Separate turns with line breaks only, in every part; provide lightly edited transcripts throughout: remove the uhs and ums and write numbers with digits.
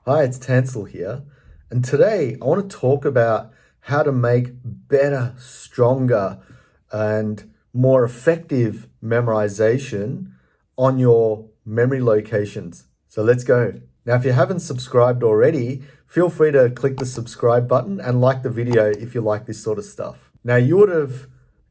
Hi, it's Tansel here, and today I want to talk about how to make better, stronger, and more effective memorization on your memory locations. So let's go. Now, if you haven't subscribed already, feel free to click the subscribe button and like the video if you like this sort of stuff. Now, you would have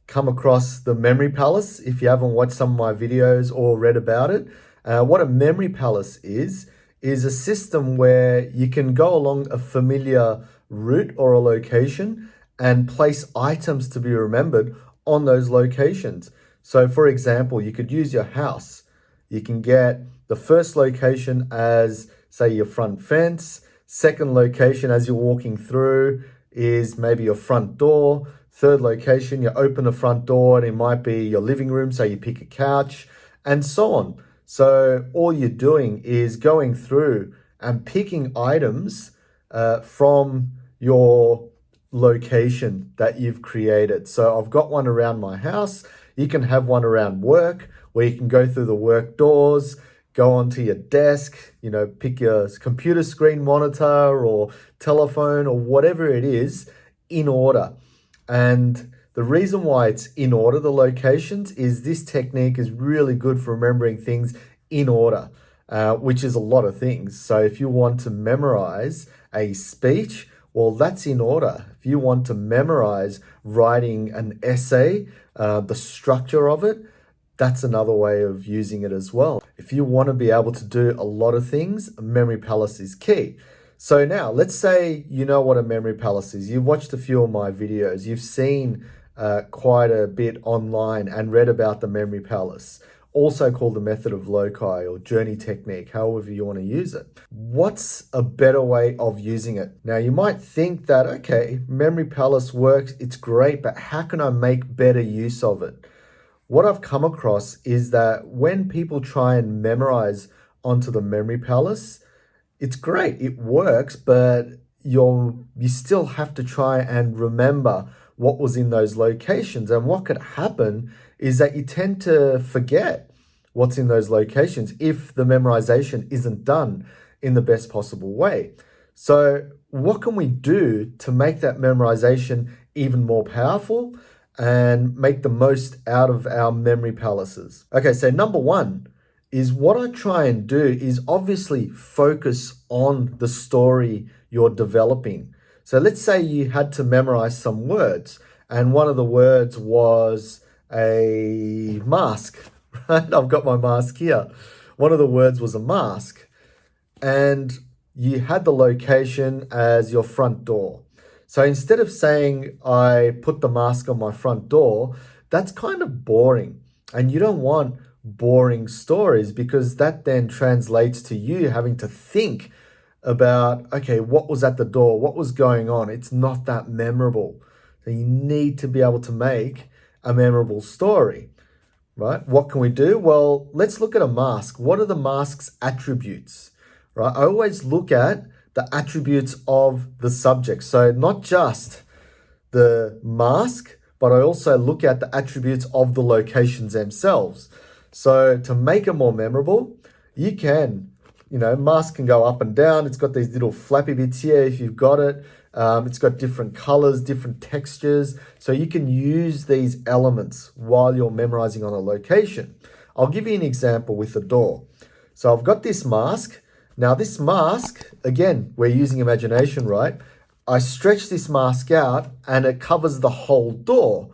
come across the memory palace if you haven't watched some of my videos or read about it. What a memory palace is a system where you can go along a familiar route or a location and place items to be remembered on those locations. So, for example, you could use your house. You can get the first location as, say, your front fence. Second location as you're walking through is maybe your front door. Third location, you open the front door and it might be your living room, so you pick a couch, and so on. So all you're doing is going through and picking items from your location that you've created. So I've got one around my house. You can have one around work where you can go through the work doors, go onto your desk, pick your computer screen monitor or telephone or whatever it is in order. And the reason why it's in order, the locations, is this technique is really good for remembering things in order, which is a lot of things. So if you want to memorize a speech, well, that's in order. If you want to memorize writing an essay, the structure of it, that's another way of using it as well. If you want to be able to do a lot of things, a memory palace is key. So now, let's say you know what a memory palace is. You've watched a few of my videos. You've seen quite a bit online and read about the memory palace, also called the method of loci or journey technique, however you want to use it. What's a better way of using it? Now, you might think that, okay, memory palace works, it's great, but how can I make better use of it? What I've come across is that when people try and memorize onto the memory palace, it's great, it works, but you still have to try and remember what was in those locations. And what could happen is that you tend to forget what's in those locations if the memorization isn't done in the best possible way. So what can we do to make that memorization even more powerful and make the most out of our memory palaces? Okay, so number one is what I try and do is obviously focus on the story you're developing. So let's say you had to memorize some words, and one of the words was a mask, right? I've got my mask here. One of the words was a mask, and you had the location as your front door. So instead of saying, I put the mask on my front door, that's kind of boring. And you don't want boring stories because that then translates to you having to think about, okay, what was at the door? What was going on? It's not that memorable. So you need to be able to make a memorable story, right? What can we do? Well, let's look at a mask. What are the mask's attributes, right? I always look at the attributes of the subject. So not just the mask, but I also look at the attributes of the locations themselves. So to make it more memorable, you can, mask can go up and down. It's got these little flappy bits here if you've got it. It's got different colors, different textures. So you can use these elements while you're memorizing on a location. I'll give you an example with the door. So I've got this mask. Now this mask, again, we're using imagination, right? I stretch this mask out and it covers the whole door.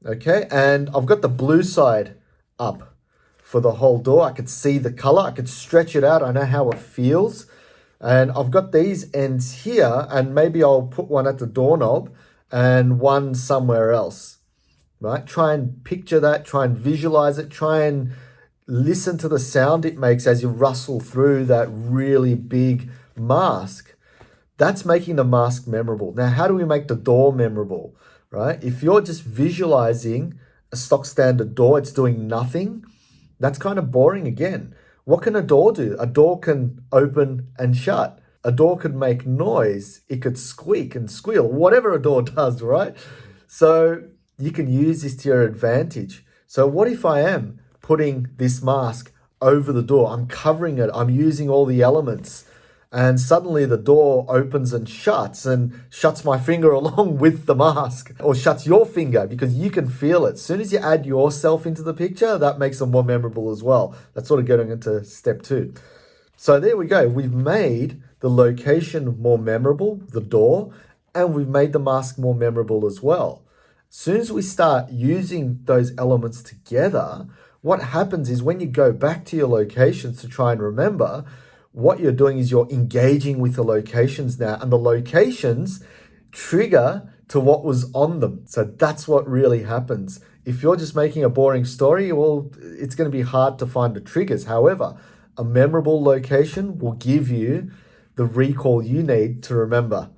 Okay, and I've got the blue side up for the whole door. I could see the color, I could stretch it out, I know how it feels. And I've got these ends here, and maybe I'll put one at the doorknob and one somewhere else, right? Try and picture that, try and visualize it, try and listen to the sound it makes as you rustle through that really big mask. That's making the mask memorable. Now, how do we make the door memorable, right? If you're just visualizing a stock standard door, it's doing nothing, that's kind of boring again. What can a door do? A door can open and shut. A door could make noise. It could squeak and squeal, whatever a door does, right? So you can use this to your advantage. So what if I am putting this mask over the door? I'm covering it. I'm using all the elements. and suddenly the door opens and shuts my finger along with the mask, or shuts your finger because you can feel it. As soon as you add yourself into the picture, that makes them more memorable as well. That's sort of getting into step 2. So there we go. We've made the location more memorable, the door, and we've made the mask more memorable as well. As soon as we start using those elements together, what happens is when you go back to your locations to try and remember, what you're doing is you're engaging with the locations now, and the locations trigger to what was on them. So that's what really happens. If you're just making a boring story, well, it's going to be hard to find the triggers. However, a memorable location will give you the recall you need to remember.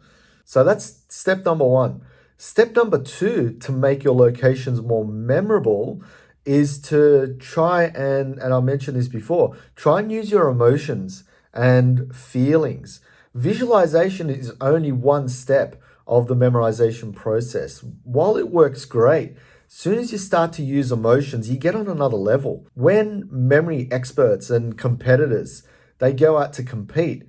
So that's step number 1. Step number 2 to make your locations more memorable is to try and I mentioned this before, try and use your emotions and feelings. Visualization is only one step of the memorization process. While it works great, as soon as you start to use emotions, you get on another level. When memory experts and competitors, they go out to compete,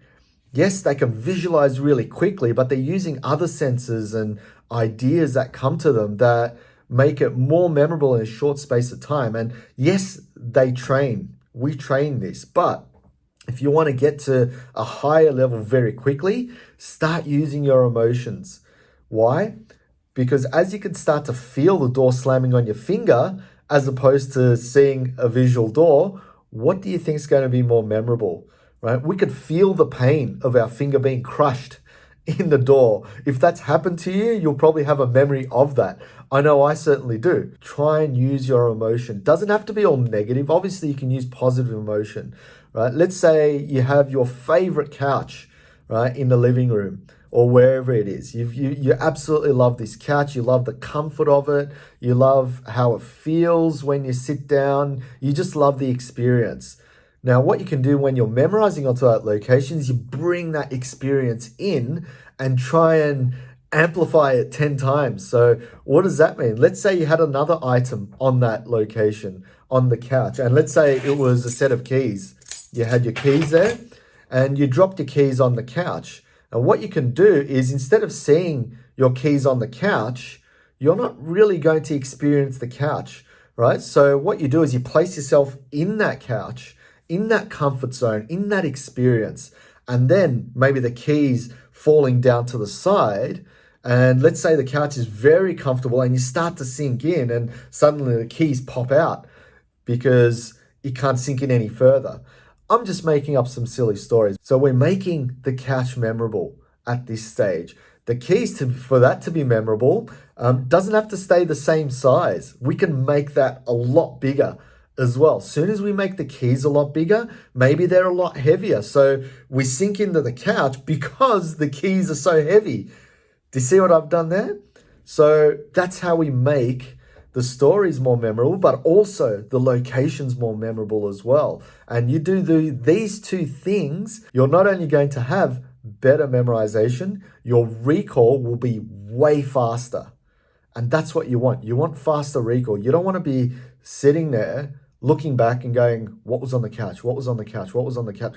yes, they can visualize really quickly, but they're using other senses and ideas that come to them that make it more memorable in a short space of time. And yes, they train. We train this. But if you want to get to a higher level very quickly, start using your emotions. Why? Because as you can start to feel the door slamming on your finger, as opposed to seeing a visual door, what do you think is going to be more memorable? Right? We could feel the pain of our finger being crushed in the door. If that's happened to you, you'll probably have a memory of that. I know I certainly do. Try and use your emotion. Doesn't have to be all negative. Obviously, you can use positive emotion, right? Let's say you have your favorite couch, right, in the living room or wherever it is. You absolutely love this couch. You love the comfort of it. You love how it feels when you sit down. You just love the experience. Now, what you can do when you're memorizing onto that location is you bring that experience in and try and amplify it 10 times. So what does that mean? Let's say you had another item on that location, on the couch, and let's say it was a set of keys. You had your keys there and you dropped your keys on the couch. And what you can do is, instead of seeing your keys on the couch, you're not really going to experience the couch, right? So what you do is you place yourself in that couch, in that comfort zone, in that experience, and then maybe the keys falling down to the side. And let's say the couch is very comfortable and you start to sink in and suddenly the keys pop out because you can't sink in any further. I'm just making up some silly stories. So we're making the couch memorable at this stage. The keys for that to be memorable doesn't have to stay the same size. We can make that a lot bigger as well. As soon as we make the keys a lot bigger, maybe they're a lot heavier. So we sink into the couch because the keys are so heavy. Do you see what I've done there? So that's how we make the stories more memorable, but also the locations more memorable as well. And you do these two things, you're not only going to have better memorization, your recall will be way faster. And that's what you want. You want faster recall. You don't want to be sitting there looking back and going, what was on the couch? What was on the couch? What was on the couch?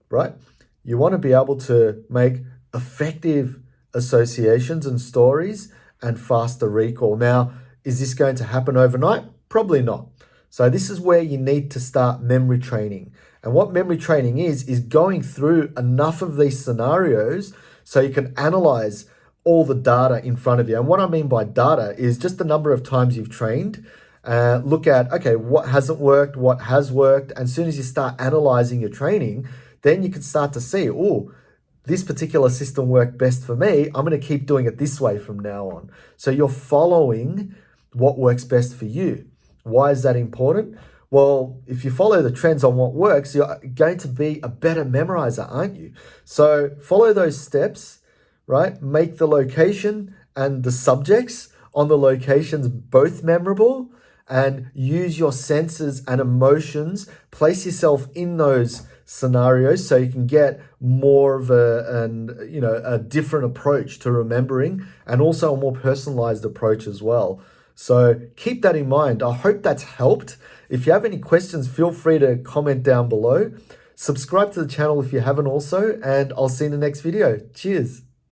Right? You want to be able to make effective associations and stories and faster recall. Now, is this going to happen overnight? Probably not. So this is where you need to start memory training. And what memory training is going through enough of these scenarios so you can analyze all the data in front of you. And what I mean by data is just the number of times you've trained. Look at, okay, what hasn't worked, what has worked. And as soon as you start analyzing your training, then you can start to see, oh, this particular system worked best for me. I'm going to keep doing it this way from now on. So you're following what works best for you. Why is that important? Well, if you follow the trends on what works, you're going to be a better memorizer, aren't you? So follow those steps, right? Make the location and the subjects on the locations both memorable, and use your senses and emotions. Place yourself in those scenarios so you can get more of a different approach to remembering, and also a more personalized approach as well. So keep that in mind. I hope that's helped. If you have any questions, feel free to comment down below. Subscribe to the channel if you haven't also, and I'll see you in the next video. Cheers.